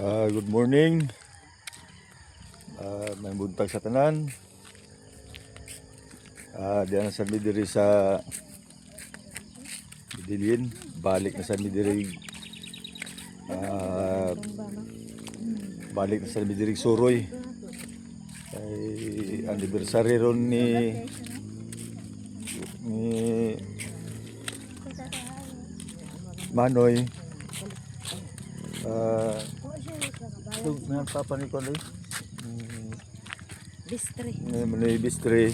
Good morning. May buntag sa tanan. Diyan na sa midiri sa Bidilin. Balik na sa midiri. Balik na sa midiri Suroy. Ay anniversary ron ni Manoy. Ito, may papa ni Konoy. Bistre. Manoy Bistre.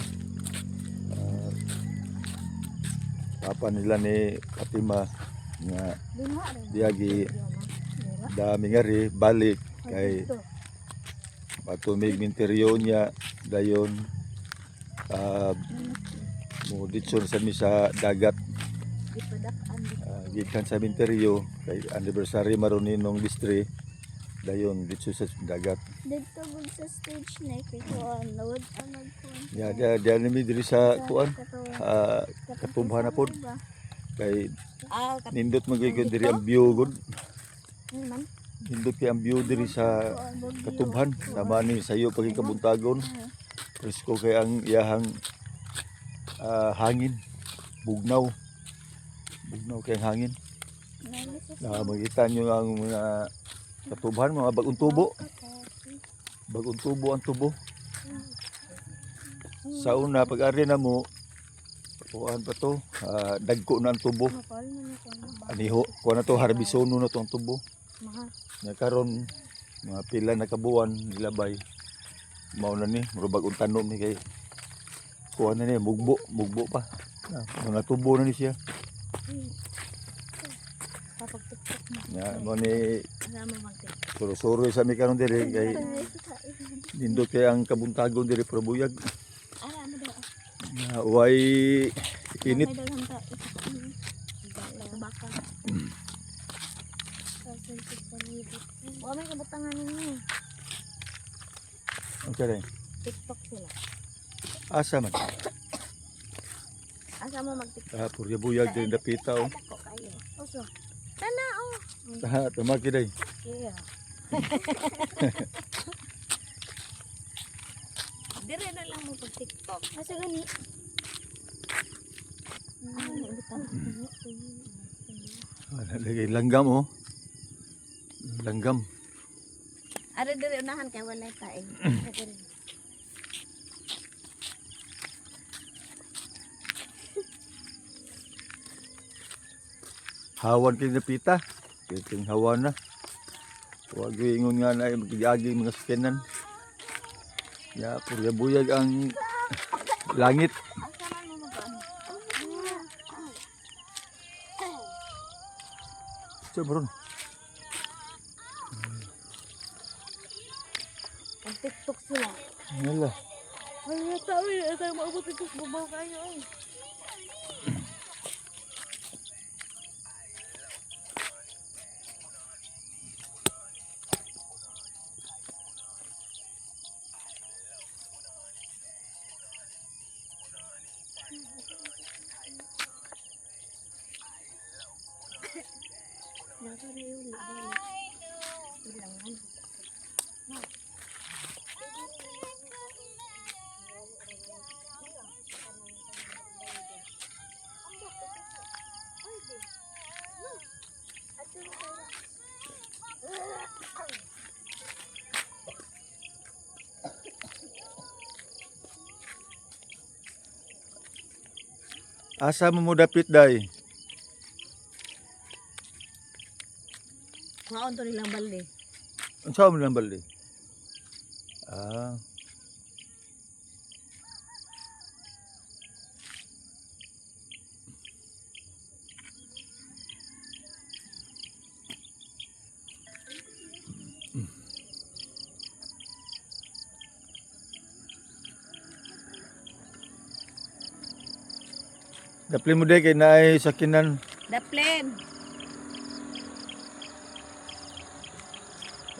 Papa nila ni Fatima nga diagi dami nga ri balik kay patumig minteryo niya dayon mo ditson sa mi sa dagat gikan sa minteryo kay anniversary maron nung Bistre dayon ditso sa dagat Dito bug sa stage na kay kuan lawad anag kuan. ya dia nimi diri sa kuan katubhan na pod kay nindot magiging diri ang view gud Man. nindot kay ang view diri sa katubhan naman ni sayo pagikabuntagon presko kay ang iyahang hangin bugnaw kay ang hangin makita nyo ang mga katubhan mga bagong tubo ang tubo sa una pag-ari na mo kuan pa to dagko na ang tubo aniho kuan na to harbisono na to ang tubo nga karon mga pila na kabuan nilabay mao na ni murag bagong tanom ni kay kuan na ni mugbo pa mga tubo na ni siya nga mo ni suro sa mi karon diri kay nindot kay ang kabuntagon diri probuyag way init May kabatangan ninyo. okay TikTok sila. asa man Asa mo mag-TikTok? purya buyag diri dapita o Ako kayo. Oso. Tana oh. tumaki day Yeah. Dire na lang mo pag TikTok. Asa gani? lagay langgam o langgam Are dire unahan kay walay kain. hawan kay dapita kiting hawan na wag ingon nga na magigagi mga skenan ya purya buyag ang langit Asa man mo mag-ano? so bron Ang TikTok sila. wala Ay, tao yun. Ito yung maabot ito. Babaw kayo ay. asa mo dapit day Maon to nilang balde. unsa mo lang bali dapli mo day kay naay sakinan Daplen.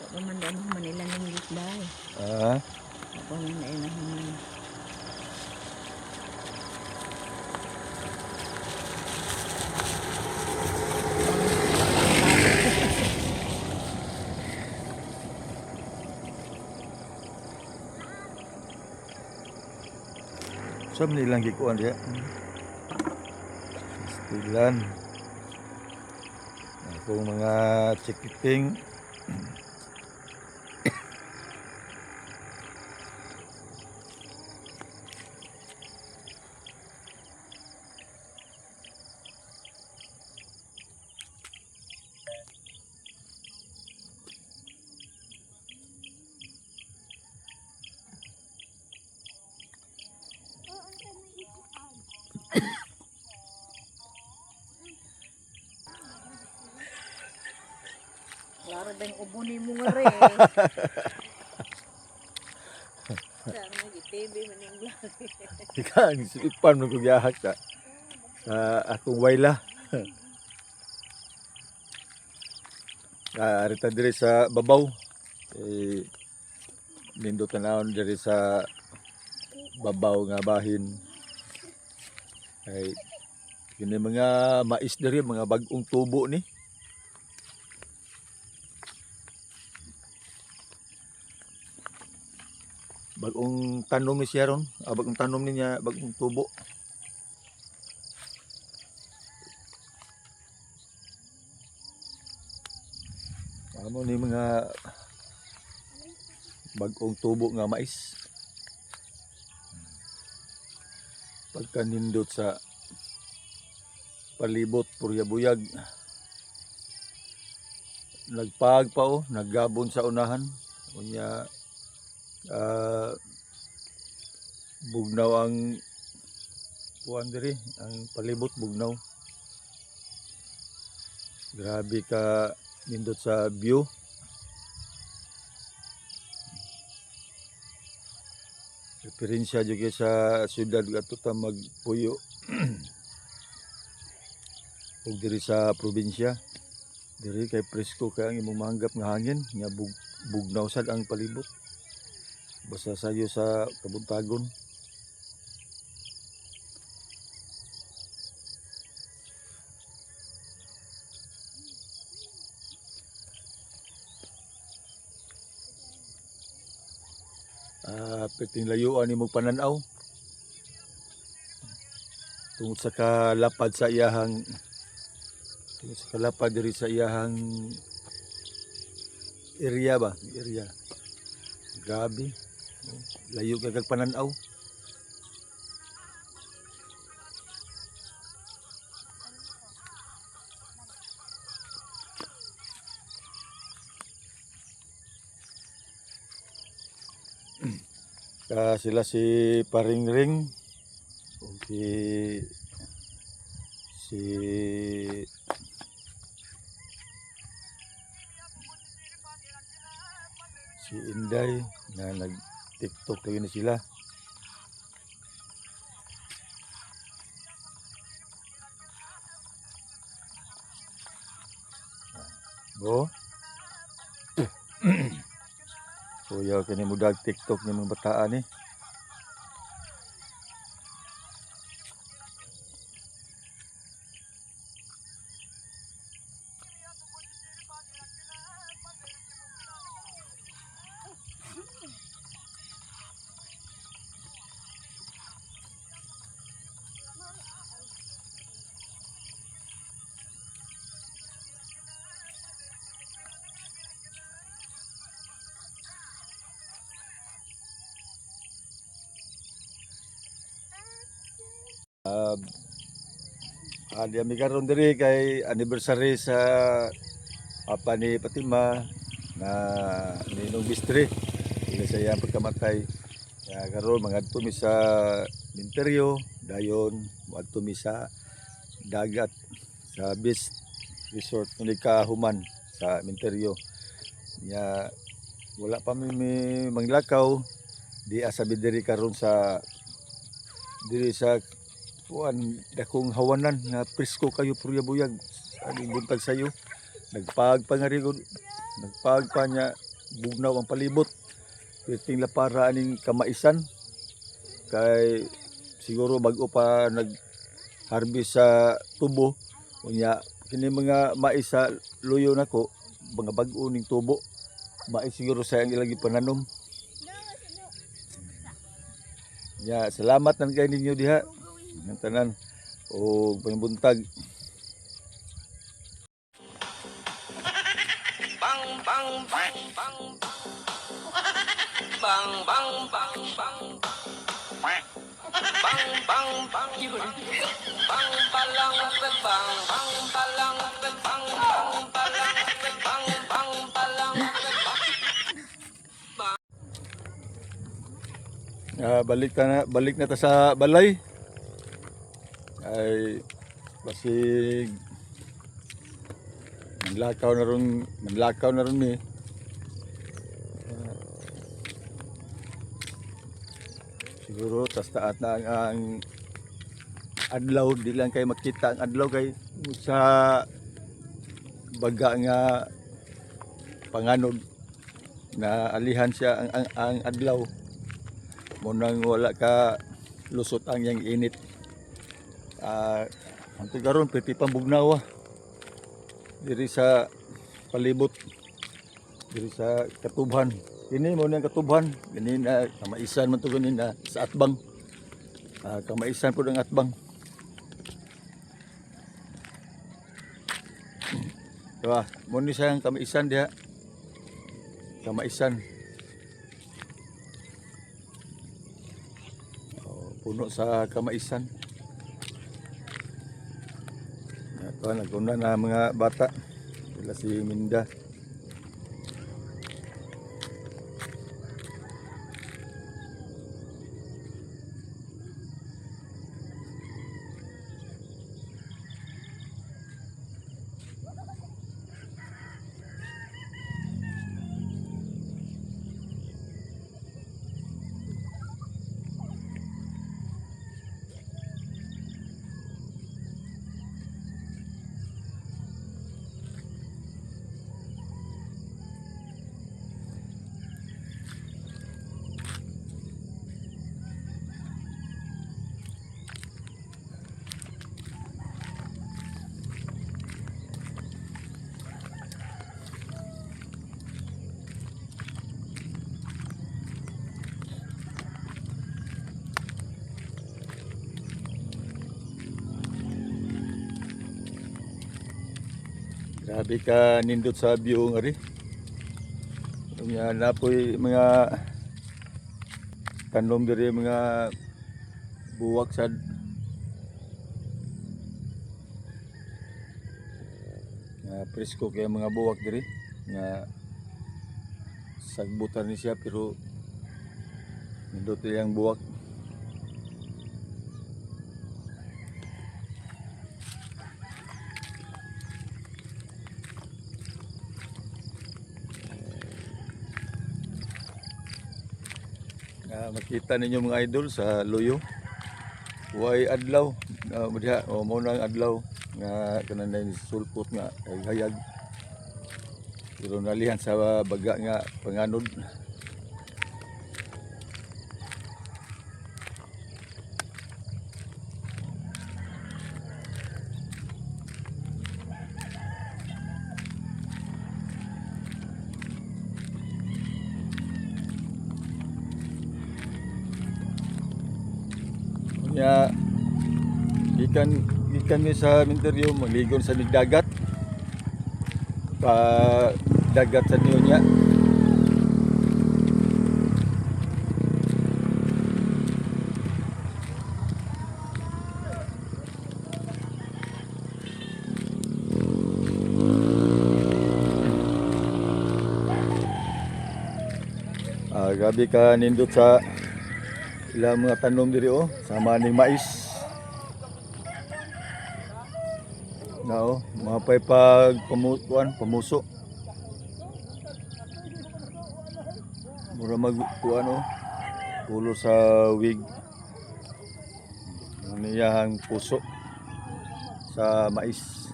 Ako man dahil mo Manila ng gitday. Ako man dahil na human. Sa nilang gikuan diha. Stilan. Akong mga chikiting. Klaro ba yung ubo ni mo nga rin? Saan mo TV man yung lagi. Ika ang sipan mo kong gihak sa akong wayla. Arita diri sa babaw. Nindot tanawon diri sa babaw nga bahin. Ay kini mga mais diri, mga bag-ong tubo ni. Bagong tanom ni siya ron. Bagong tanom niya, bagong tubo. Amo ni mga bagong tubo nga mais. Pagka nindot sa palibot, purya-buyag. Nagpag pa o, naggabon sa unahan. Kunya, bugnaw ang kuan diri, ang palibot bugnaw. Grabe ka nindot sa view. Referensya juga sa syudad ato ta magpuyo. Ug diri sa probinsya, diri kay presko kay ang imong mahanggap nga hangin, nya bugnaw sad ang palibot. Basta sayo sa kabuntagon. Piting layuan nimo pananaw. Tungod sa kalapad sa iyahang diri sa iyahang area ba? Area. Grabe. Layo ka kag pananaw. Sila si Paringring, si Inday na nag-TikTok lagi na sila. Bo. Kuya kini mudag TikTok ni mga bataan ni. Di ami karon diri kay anniversary sa Papa ni Fatima na Ninong Bistre. Ila sa iyang pagkamatay. Kaya karon mangadto mi sa Minteryo, dayon moadto mi sa dagat sa beach resort ni Kahuman sa Minteryo. Nya wala pa mi manglakaw di asabi diri karon sa diri sa kuan dakong hawanan nga presko kayo purya-buyag aning buntag sayo nagpagpangarigod nagpagpa nya bugnaw ang palibot piting la para aning kamaisan kay siguro bag-o pa nag harvest sa tubo unya kini mga mais sa luyo nako mga bag-o ning tubo mais siguro sa ang ilagi pananom Ya, salamat nan kay ninyo diha. Ang tanan o pangbuntag. Bang bang bang bang bang bang bang bang bang bang bang bang balang bang bang balang bang bang balang bang bang balang Balik na ta sa balay. Ay basig manlakaw na ron ni. Siguro tas taat na ang adlaw, di lang kay makita ang adlaw kay sa baga nga panganod na alihan siya ang adlaw. Munang wala ka lusot ang yang init. Ang tigaron piti pambugnawa diri sa palibot, diri sa Katubhan. Kini mo nang Katubhan, gani na kamaisan man to gani na sa Atbang. Kamaisan po ng Atbang. Diba? Mo ni sayang kamaisan diha. Kamaisan. Puno sa kamaisan. Ito, naguna na mga bata. Sila si Minda. Grabe ka nindot sa view nga rin. Yan na po'y mga tanom diri, mga buwak sad. Presko kaya mga buwak diri nga sagbutan ni siya pero nindot yang buwak. Makita ninyo mga idol sa Loyo. Huwag adlaw. Mo nang adlaw nga kanang sulpot nga ay hayag. Pero nalihan sa baga nga panganod. Ya, ikan mi sa Minteryo, magligon sa dagat. Pa dagat sa niyo niya. Gabi ka nindot sa ilang mga tanom diri sama ning mais. Nao, mapay pag pamuso. Mura magkuan ulo sa wig. Niyahang puso sa mais.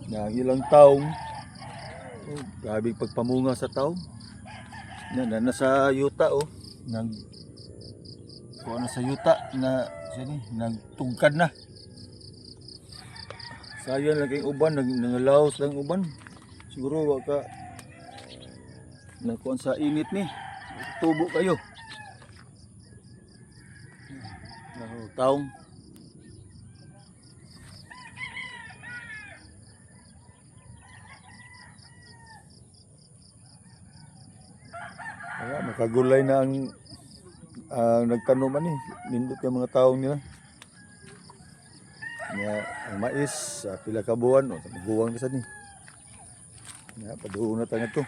Yang ilang taong grabe pagpamunga sa taong. Nasa yuta nag kuha na sa yuta na siya nagtugkad na. Sayang lang kayong uban, nangalaos lang uban. Siguro waka nakuha sa init ni. Tubo kayo. Taong. Wala, makagulay na ang nagtanom ani. Nindot yung mga taong nila. Nga, ang mais, pila ka buwan, o buwan ka sa ni. Nga, paduon na tayo ito.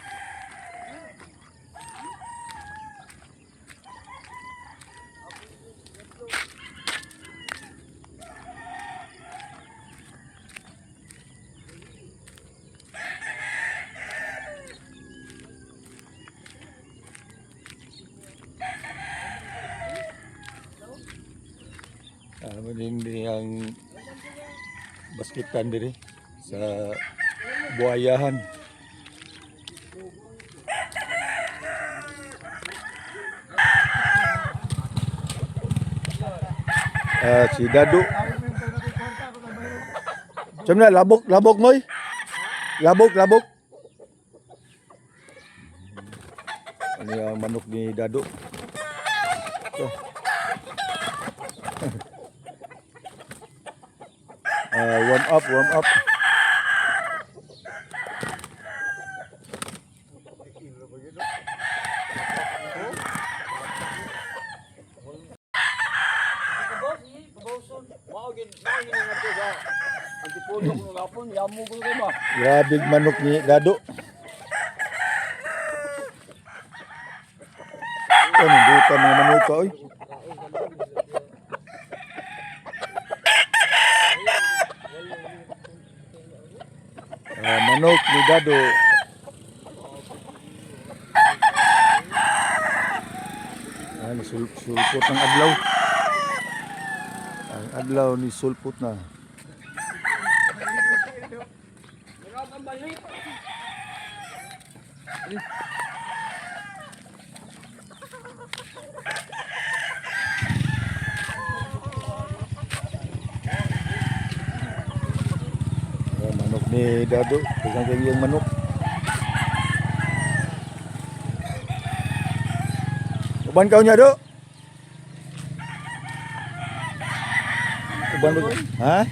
Hindi ang basketan diri sa buhayahan. Si Dado. Siyempre, labok moy. Labok. Ano yung manok ni Dado? Ito. Warm up. Grabe manok ni Dado. Ano buta mga manok ka oy. Manok ni Dado. Sulpot ng adlaw. Ang adlaw ni sulpot na. Manok ni Dado, pegang kayo yung manok. Uban kau nya, Dok? Uban begitu. Ha?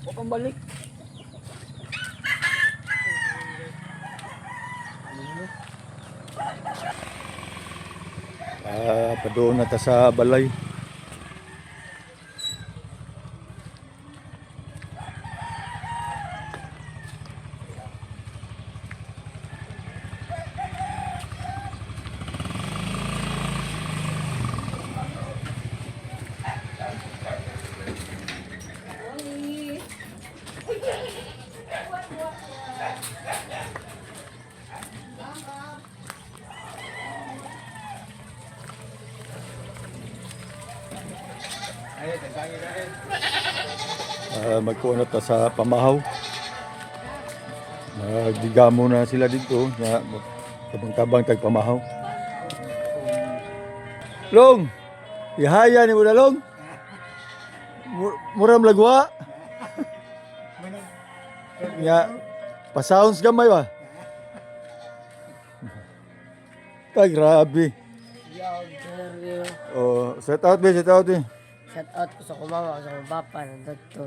Huwag balik. Padoon na ta sa balay. Magkuha na ta sa pamahaw. Nagdigamo na sila dito na tabang-tabang tag pamahaw. Long, ihaya ni mo na Long. Muram lagwa. Nga pa-sounds gamay ba? Grabe. Oh, set out. Shout out ko sa kumawa, sa bapa, nandun to.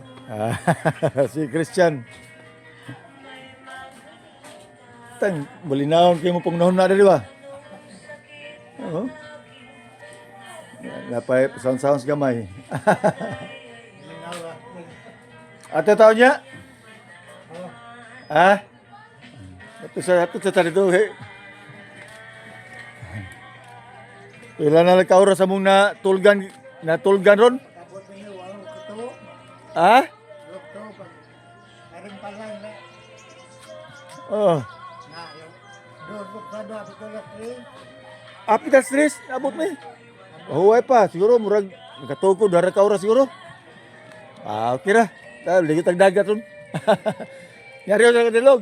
Si Christian. Balinaon kayo mo pong nahon na di ba? Oo. Napay sounds gamay. Ate tao niya? Ha? Ito sa tali to. Pila na nagkaura sa mong natulgan ron? Ha? Oh. Api ka stress, abot mo eh. Huwag pa, siguro murag nagkatuko, dara ka oras siguro. Okay ra. Ligit ang dagat ron. Nyari ko sa kadilog.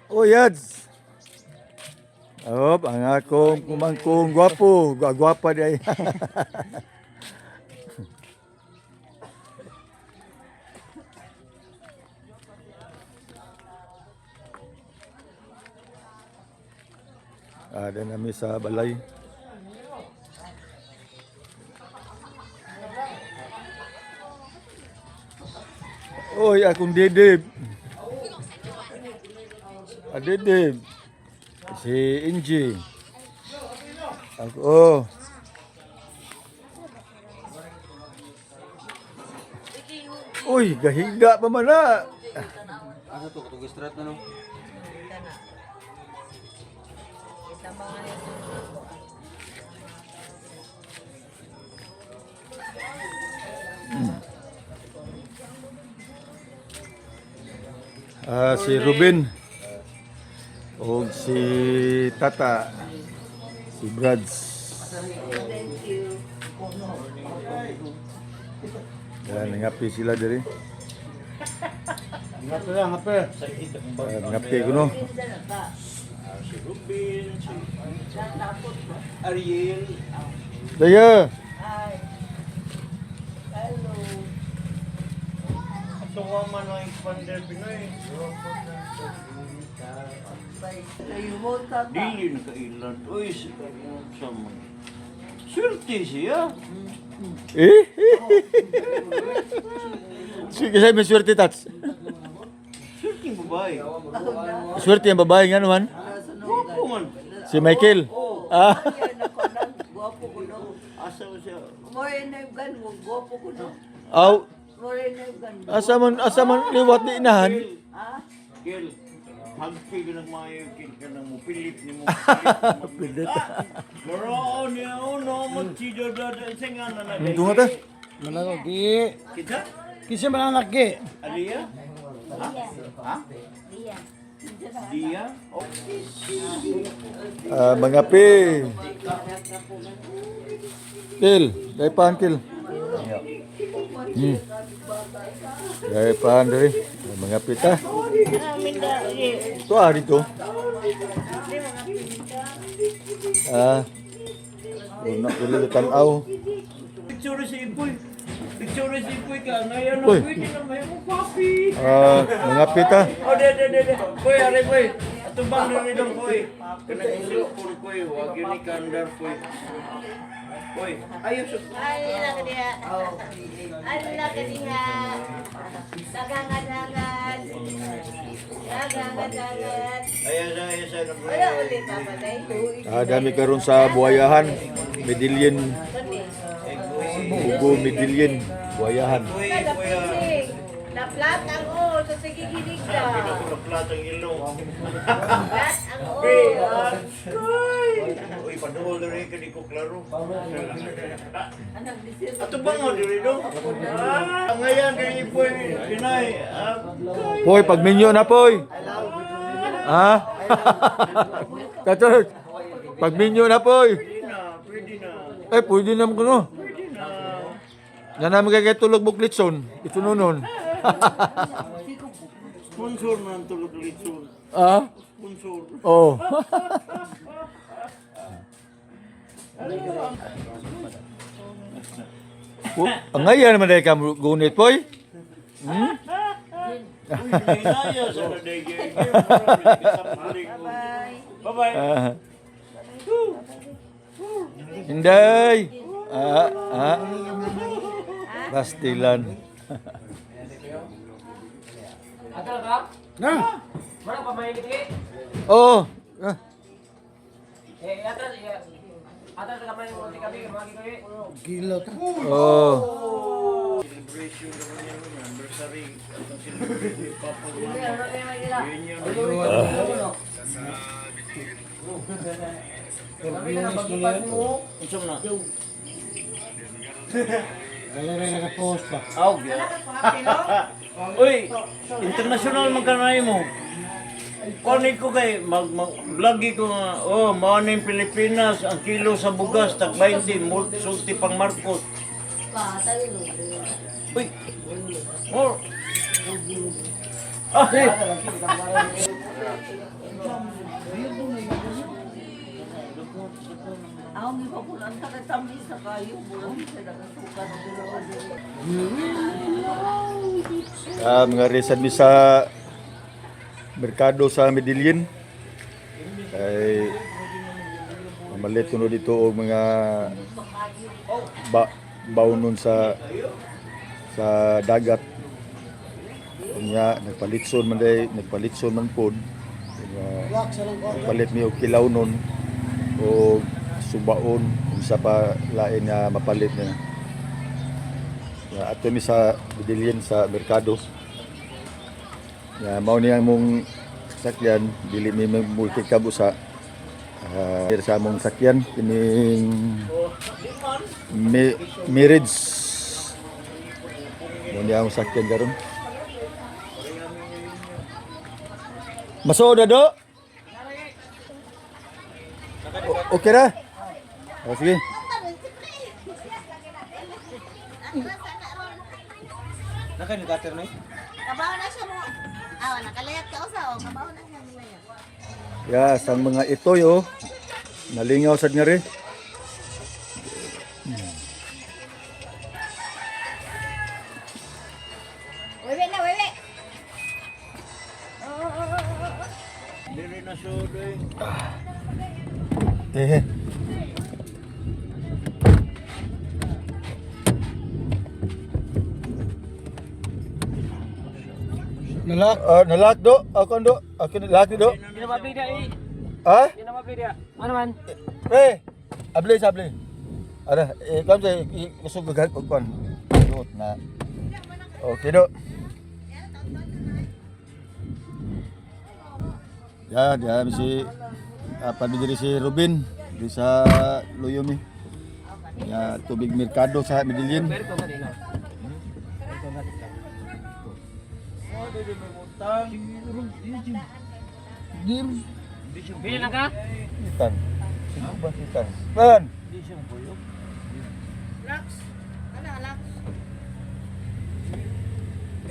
Oh, yads. Ang akong kumangkong gwapo. Gwapa di ay. Ada nami sa balay. Oy, akong dedeb. Dedeb. Si Inji. Ako, oh. Uy, gahiga pa man na. Ano to? Katong strat na no? Si Ruben. O si Tata. Si Brads. Yan, ngapi sila diri. Ngapi lang, ngapi. Ngapi ko no. Si Ruben, si Ariel. Daya. Ito nga man ang expander Pinoy. Dili na kailan. Uy, sa man. Swerte siya. Eh? Sige, say may swerte tats. Swerte yung babae. Swerte yung babae nga naman. Guwapo man. Si Michael. Ah. Asa mo siya? Aw. Asa man liwat ni inahan. Gil, hagpi ka ng mayo, ka ng mo, pilip ni mo. Pilit. Maraon niya, no, magsido dada, nga na na. Ito nga ta. Mananogi. Kita? Kisa mananagi. Alia? Ha? Dia? Mga pi. Kil, daipan kil. Daipan diri. Mga pita. Ito dito. Una pili tanaw. Picture si Ipoy. Picture si Ipoy ka. Ngayon na Uy. pwede na may mong papi. Mga pita. Oh, de. Koy, are koy. Ato bang nari dong koy. Kanang isilpon koy. Wag yun ni kandar koy. Koy, ayaw sa... Ala ka diha. Ala ka diha. Dagangan-dagan. Dagangan-dagan. Ayaw sa... Wala ulit papaday. Dami karon sa buhayahan. Medellin. Ugo Medellin. Buhayahan. Koy, Kada kuya. pising. Naplat ang o. So sige ginig Sabi ka. na ko naplat ang ilong. Naplat ang o. Uy, paduhol na rin ka di ko klaro. Anak disir. Ato ba nga diri dong? Ngayon kay Ipoy, Pinay. Poy, pagminyo na poy. Ha? Katol. Pagminyo na poy. Pwede na. Eh, pwede naman ko no. Pwede na. Yan namin kay tulog buklitson. Ito nunon. Sponsor na ang tulog litson. Ah? Sponsor. Oh. Ang ngayon naman dahil ka gunit, poy. Uy, hinaya sa nadege. Bye-bye. Hinday. Pastilan. Na. Mana pa may ngiti? Oh. Atras ka man yung kami, magi kayo. Gila ta. Oh. Celebration naman yan, anniversary. Atong celebration ni Papa. Yun yun. Unsam na? Wala rin nakapost pa. Aw, uy, international man kanay mo. Kunin ko kay mag-vloggy ko nga, mao na yung Pilipinas, ang kilo sa bugas, tag 20, sulti pang Marcos. Uy, more. Ako may papulan ka katami sa kayo. Bulong sa nagasukan. Mga resan mi sa merkado sa Medellin. Kay malit kuno dito og mga baunon sa dagat. Unya nagpalitson man pod. Palit mi og kilawnon o subaon sa pa lain nga mapalit niya. Ato mi sa bidilin sa merkado. Mao ni ang mong sakyan dili mi multikabusa. Sa mong sakyan kining Mirage. Mao ni ang sakyan karon. Masoda do? Okay na? Sige. Naka-indicator na Kabaw na siya mo. Nakalayat ka usa o. Kabaw na siya mo yan. Ya, sang mga itoy oh. Nalingaw sad nga rin. Wewe na, wewe. Dili na sudoy. Nalak. Nalak do. Ako do. Ako nalak do. Hindi na mabida eh. Ha? Hindi na mabida. Ano man? Pre. Abli. Ara, kam sa kusog gagad og kon. Dot na. Okay do. Ya, dia si apa diri si Robin di sa Loyomi. Ya, tubig merkado sa Medellin. Berko ba din? Bili lang ka? Itan. Sino ba si Itan? Man.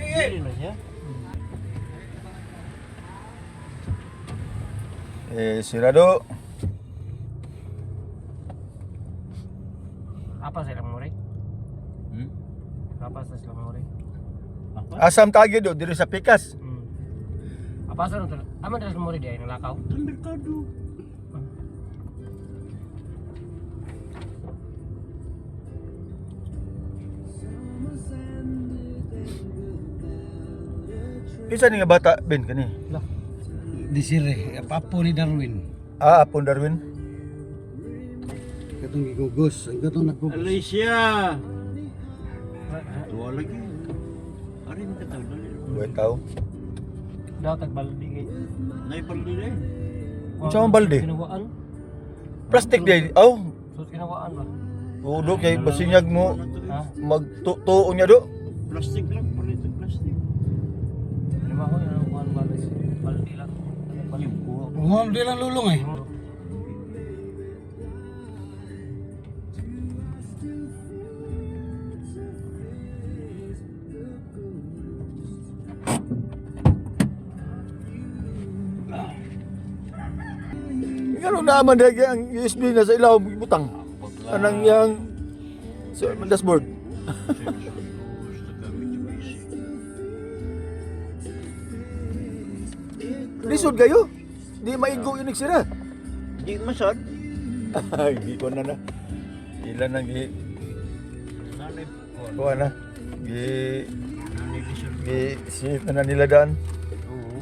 Dili na siya. Sirado. Apa sa ilang muri? Apa sa ilang muri? Asam tagi do diri sa Pikas. Apa sa nung aman dala sa muri di ay nalakaw? Merkado. Isa ni nga bata ben kani. Disire, papo ni Darwin. Apon Darwin. Katong gigugos, ang katong nagugos. Alicia. Tuwa lagi. Ari mo kataw dali. Buhay tao. Daw tagbaldi kay. Nay paldili. Unsa man balde? Kinawaan. Plastic day. Aw, Sus kinawaan ba? udo kay basinyag mo Ha? magtuo niya do. Plastic lang, palit plastic. Lima ko yung kuhan baldi. Baldi lang. Yung kuha. Umuha di lang lulong eh. Ngano naman dagi ang USB na sa ilaw butang. Anang yang sa dashboard. Lisod kayo? Di maigo yun sira. Di masad. Ay, di ko na. Ilan nang gi Nanay ko na. Gi nanay lisod. sit na nila daan. Oo.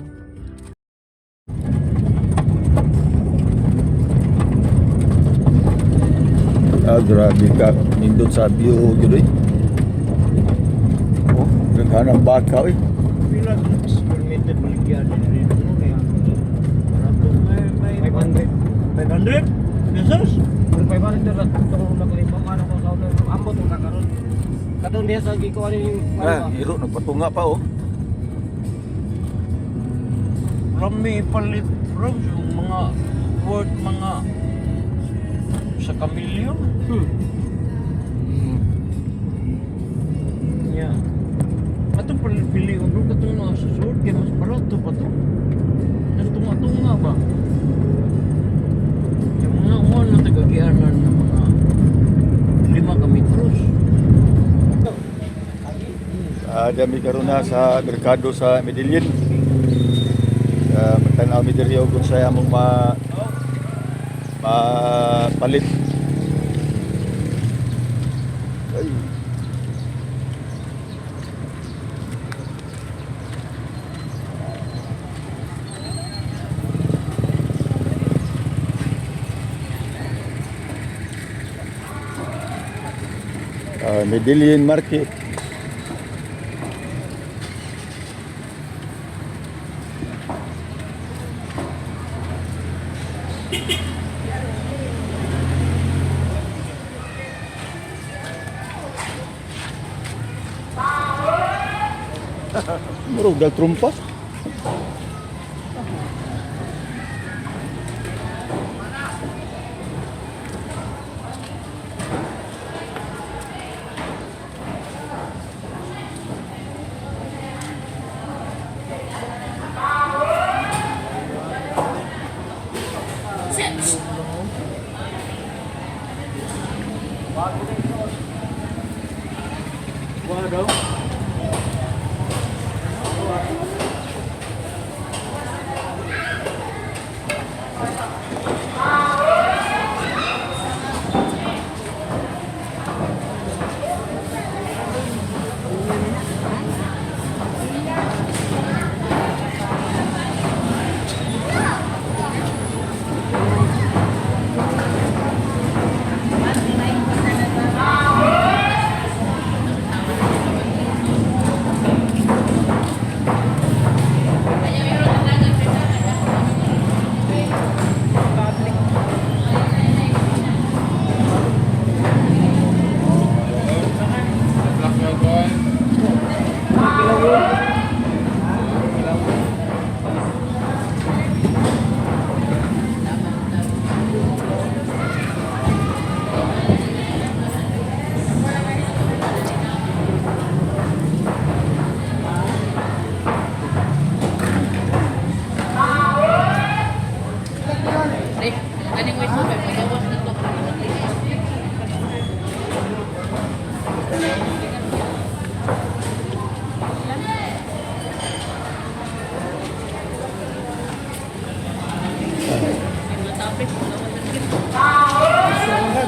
Grabe ka. Nindot sa view yun eh. Oh, gagana ang baka eh. Pila square meter baligyan din mo kaya. May 500 pesos. Kung 500 doon lang itong naglibang ano ko sa unang ambot ang kakaroon. Katong diya sa gikuha ni Hiro, nagpatunga pa oh. Rami palit bro yung mga word mga sa kamilyon. Yeah. Atong pili bro katong mga susud kay mas barato pa to. Nagtunga-tunga ba? Yung mga uwan na tagagianan ng mga 5 metros. Dami karon na sa merkado sa Medellin. Matanaw mi diri og unsay among palit. Ay. Medellin Market. Murag dag trumpa.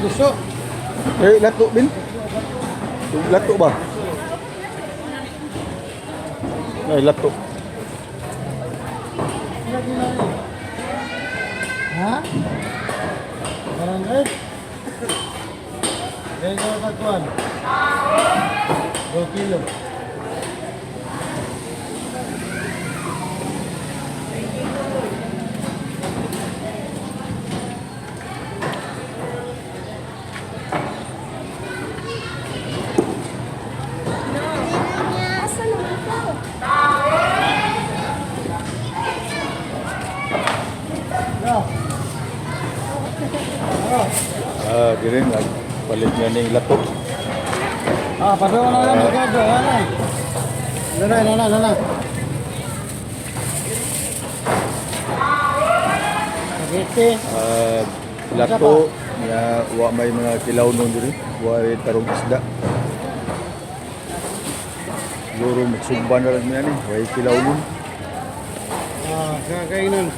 Gusto. Lato bin. Lato ba? Ay, lato. Ha? Parang red. Red na tatuan. 2 kilo. Diri nga palit nga ning lato. Padaw na lang magkado. Nana. Spaghetti. Lato nga wa may mga kilaw nun diri. Wa tarong isda. Siguro magsumban na lang niya ni. Wa kilaw nun. Kakainan.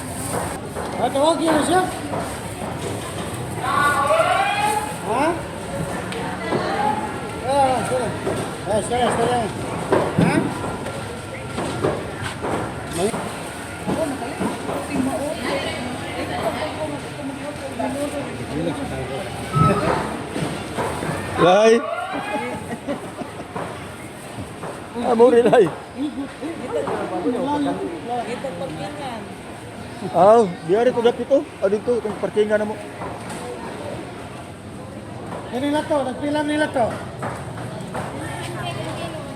Tawag yun na siya. Ha? Sila. Ha? Lai. Amo rin ay. Biar itu dapit to. Dito itong parkingan na mo. Nila to, nagpilang nila to.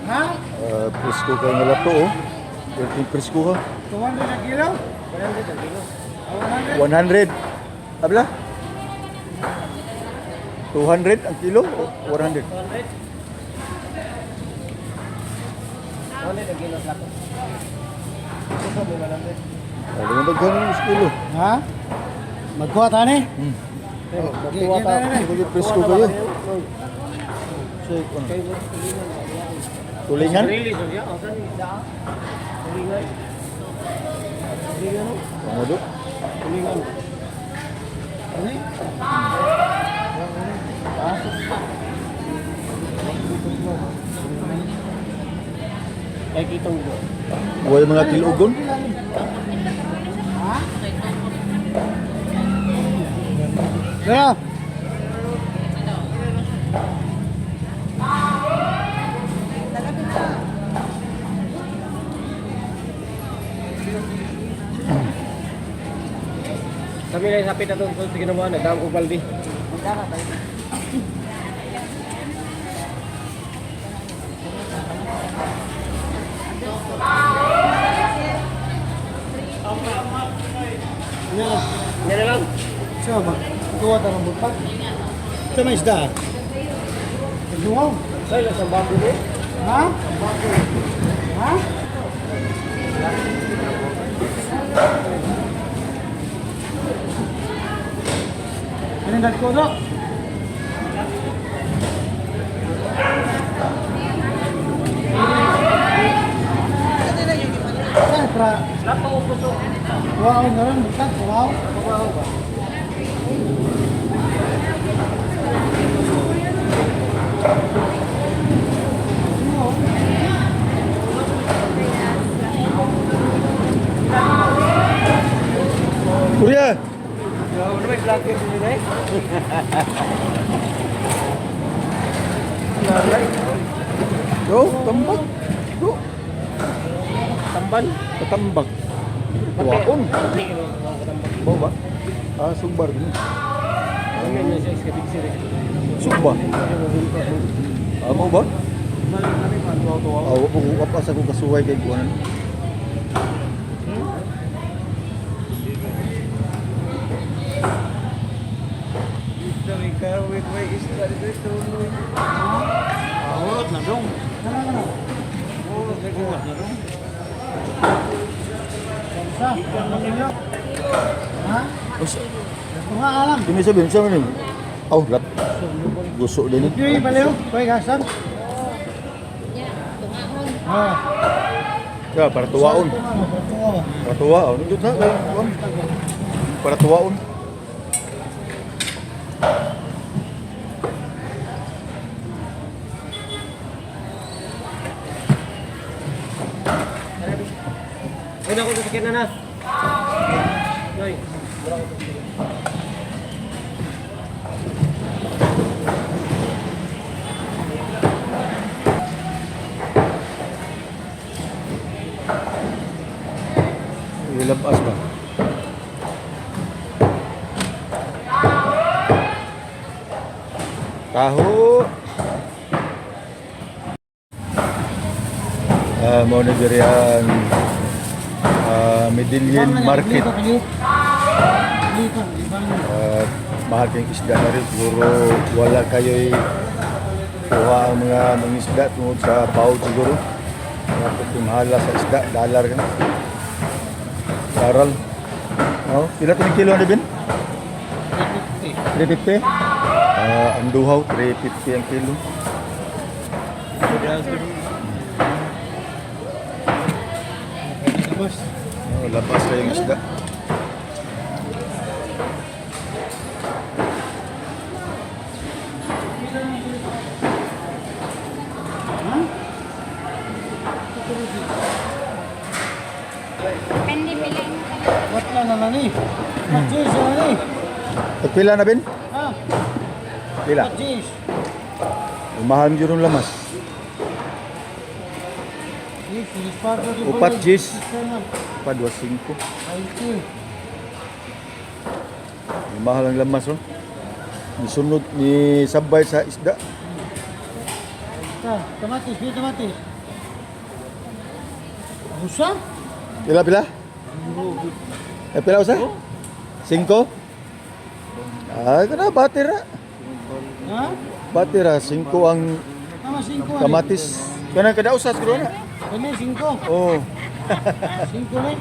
Ha? Presko ka nga lato oh. Presko ka. 200 na kilo? 100. Abla? 200 ang kilo o 100? 100 ang kilo sa lato. Ito may 100. Ano ba gano'n yung kilo? Ha? Magkuha tani? Magkuha ta. Presko kayo. Tulingan? Release siya. Asan ni da? Tulingan. Tulingan. Ano do? Tulingan. Ini? Ay, kitong do. Huwag mga tilugon. Kaya, Kami na sapit na doon sa ginawa, nagdaan ko baldi. Yan na lang. siya ba? Kuha tayo ng butak. Ito may isda. Nagduwaw. Ay, nasa bago mo. Ha? Ha? Ano yung dagko do? Ay, pra. Wow, nga rin. Butak. Wow. Kuya! Ano may blanket nyo na eh? Yo, tambak. Yo, Tamban. katambak. Tuwaon. Mau ba? Ah, sumbar gini. Ano yun yung sa big Sumba. Ah, mau ba? Ah, wap asa ko kasuway kay kuanan. Urot na dong. Sa? Ha? Usa. Ito nga alam. Ini sabihin sa ni. Aw, lap. Gusok din ni. Yung baliw. Koy gasan. Ah. Ya, para tuwaon. Para tuwaon. Ito na kay kuan. Para tuwaon. Ay, naku, sasakyan na na. Ay, Ilabas ba? Tahu. Mau na diri ang Medellin Market. Mahal kayong isda na rin. Siguro wala kayo'y kuha ang mga isda tungkol sa bawd siguro. Kapag mahala sa isda, dollar ka na. Daral. Oh, pila ito kilo na bin? 350. Ang duhaw, 350 ang kilo. Labas. Oh, labas kayong isda. What na naman ni? Pachis na ni. Pila na bin? Ha? Pila. Pachis. Mahal yung lamas. Upat jis. Pa 25. Mahal ang lamas oh. Nisunod ni sabay sa isda. Kamatis, bili kamatis. Usa? Pila? Pila usa? 5? Ah, kana batira. Ha? Batira 5 ang Tama 5. kamatis. Kana kada usa siguro na. Kani 5. Oh, 5 ni.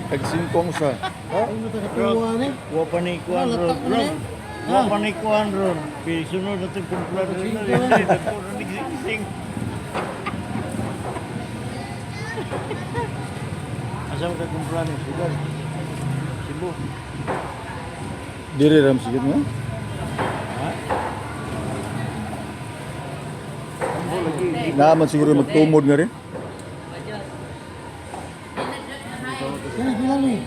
tag 5 ang usa. Ha? Ano ta katuwa ni? Wa pa ni kuan ron. Latak na ni. Wa pa ni kuan ron. Pisunod natin kumpla rin na. Dako na ni gising. Asam ka kumpla ni sugar. Cebu. Diri ram sigit mo. Naman siguro magtumod nga rin. Kaya pila ni.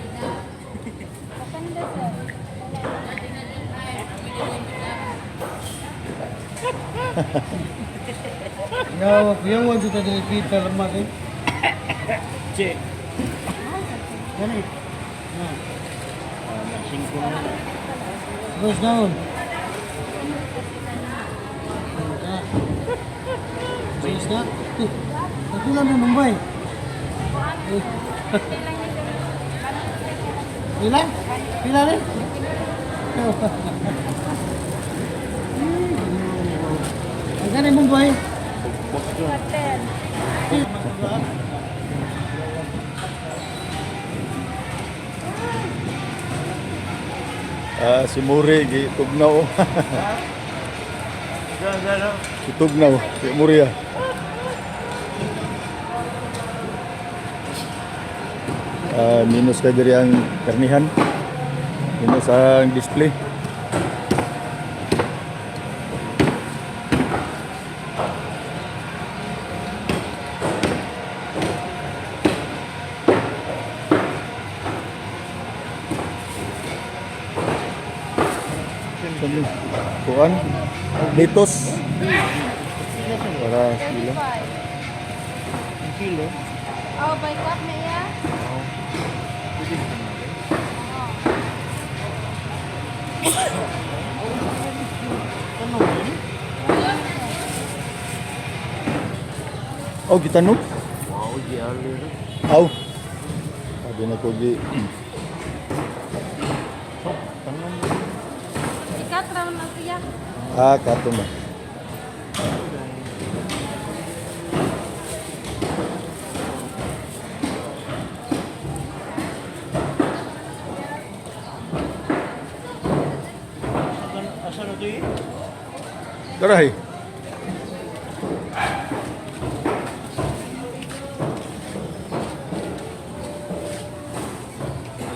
Yawan sa tadi pita lemak eh. Cek. Kani. Singko na. Terus daun. Terus na. Tapi lang may Mumbai. Pila? Pila rin? Ang gani Mumbai. Si Muri gi tugnaw. Si tugnaw, si Muri ah. Minus ka diri ang karnihan. Minus ang display. Kuan litos para sila. Kilo. Oh, by cup na iya? Oh, kita no? Wow, di alir. Aw. Sabi na ko di. Ikat raman ang iya. Kato ba. Asa na to eh? Daray.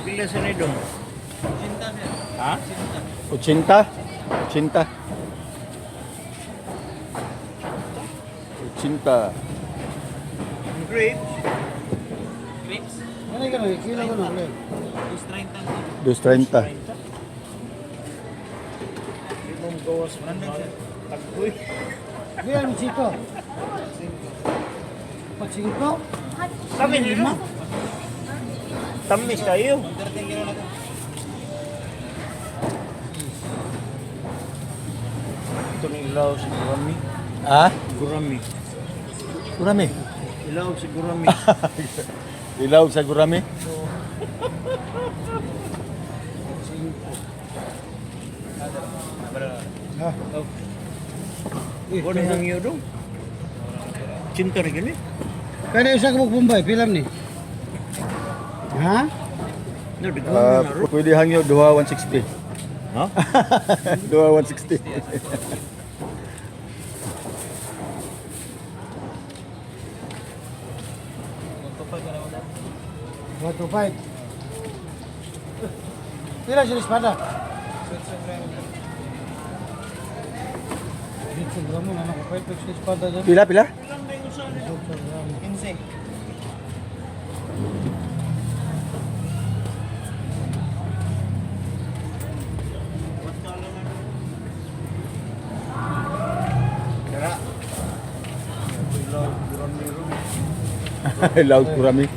Pila sa na dong? Ha? 80. 80. 80. Grapes? Ano ka na? Kila ka na? 230. Limong gawas man. Tagpoy. Kaya ang siko. Pagsiko? Sabi nila. Tamis kayo. Ito na ilaw si Gurami. Gurami. Gurami. Ilaw si Gurami. Ilaw sa gurami. Ha. Kung ang iyo dong? Cinta rin gini? Kaya usa ka Mumbai, pilam ni. Ha? No, di ko na ro. Pwede hangyo duha 160. Ha? Duha 160. What to fight? Pila sila espada? Dito gramo na nakapait sa espada dyan. Pila pila? 15. Ilaw gurami.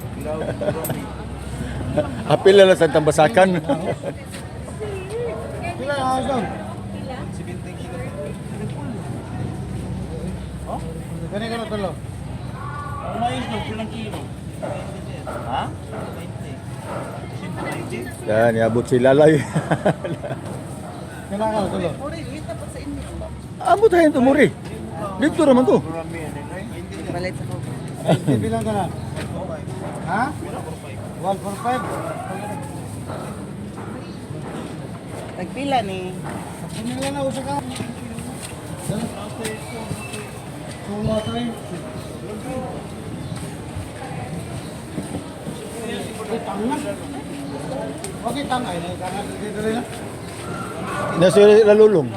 Apil na lang sa tambasakan. Pila ang ahas doon? Kani ka na talo? Ang mais no, pilang kilo? Ha? 20. Yan, iabot si Lalay. Kailangan ka na talo? Amo tayo ito, Muri. Dito naman to. Gurami yan eh. Balit ako. Bilang ka na? Ha? 145? Nagpila ni. Pumila na usa ka. Tuma tayo. Okay, tangan. Okay, tangan. Tangan dito rin na. Nasa lalulong.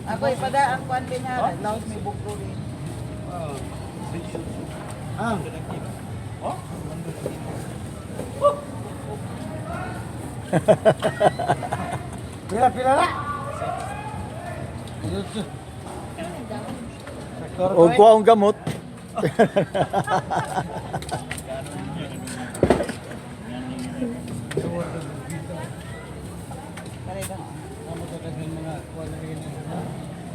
Ako ipada ang kuan din ha. Laos may bukro rin. Ah. Pila na. O kuha ang gamot.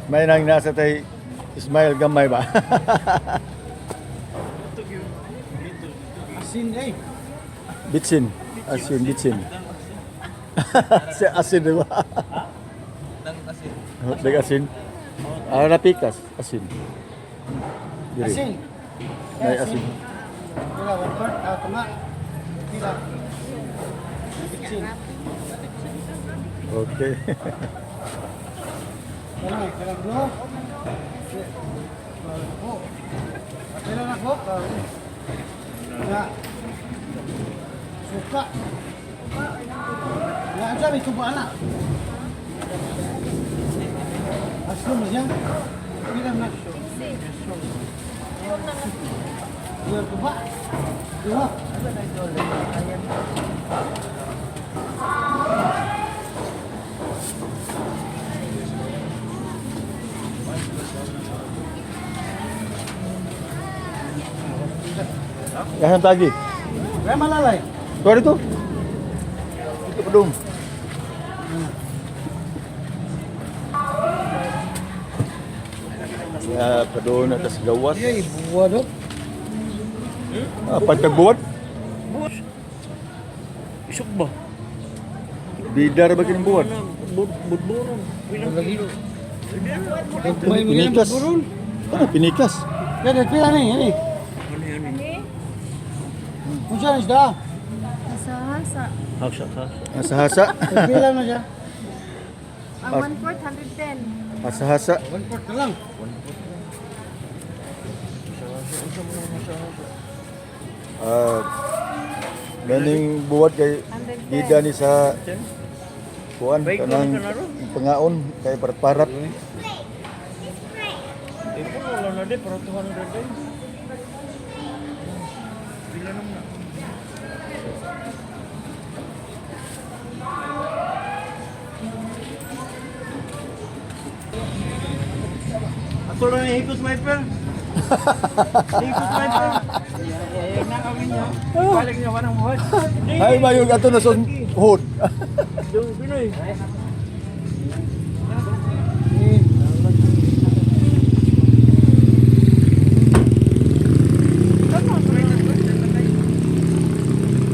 May nang nasa tay Ismail Gamay ba? Asin eh. Bitsin. Asin, bitsin. Si asin di ba? Dag asin. Ah, napikas. Asin. Diri. Asin. May asin. Pila, 1/4. Ah, tama. Pila. Asin. Okay. Kalang blue. Oh. Pila na ko. Ya. Suka. Ya, aja may tubo anak. Asum aja. Pila na. Dua tuba. Dua. Yang tagi. Kaya malalay. Tuh itu. Itu pedung. Ya, pedung atas gawas. Iya, ibu dok. Apa terbot? Bus. Isok ba? Bidar bagian buat. Budburong. Bilang kilo. May Pinikas. Ano, pinikas? Yan, pila ni, ini. Kung saan isda? Hasa-hasa. Asa-hasa. Pila na siya. Ang 1/4, 110. Asa-hasa. 1/4 na lang. Ganing buat kay gida ni sa kuan Baik, kanang kuan ka na ron. pengaon kay parat-parat. Eh, kung wala na din, para 200 din. Bila naman na. Ako lang yung hikot wiper. Hikot wiper. Ayan na kami niya. Balik niyo ka ng buhat. Ay mayong ato na son hood. Yung Pinoy.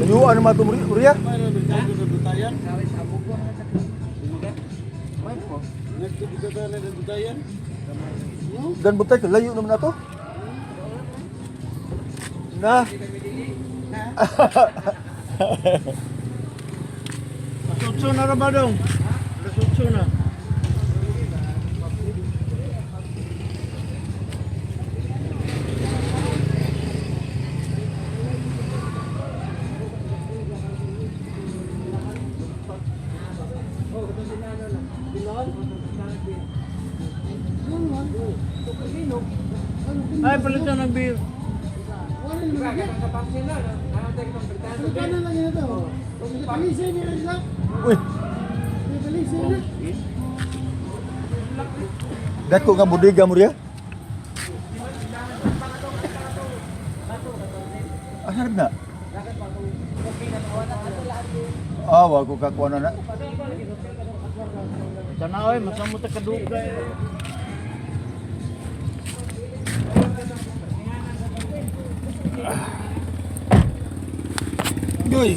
Nayuan naman ito Ria. Mayroon na dutayan. Nagtibigatan na dutayan. Dan butay ka layo naman ato. Na. Masutso na ra ba dong? Masutso na. Ay, palitan ng beer. Kanan lang yun ito. Palisin niya lang sila. Uy, Palisin niya. dako nga bodega mo Ria. Asar na. Ah, wa ko kakuha na. Tanaw ay masamo ta kadugay. Goy.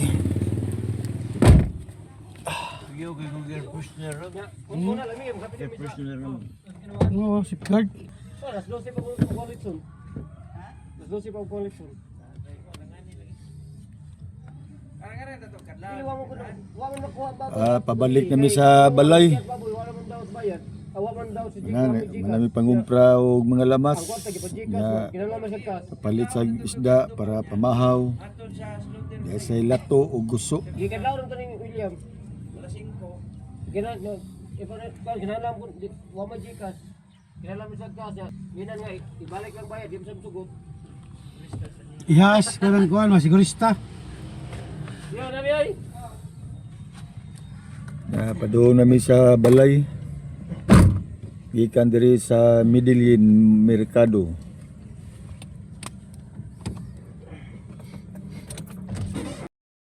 Yo kay ko gear push na ra. Gear push na ra. Oo, safeguard. Pabalik kami sa balay. awa man daw si Manami pangumpra og mga lamas Ang kwarta gipajikas nga kinalaman sa kas. palit sa isda para pamahaw. Dahil sa lato o guso. Gikadlaw ron kaning William. Wala 5. Kinalam ko wa majikas. Kinalaman sa kas ya. Ginan nga ibalik lang bayad di mo sa sugot. Ihas kanang kuan masigurista. Yo nabi ay. Napadoon namin sa balay. Gikan diri sa Medellin Mercado.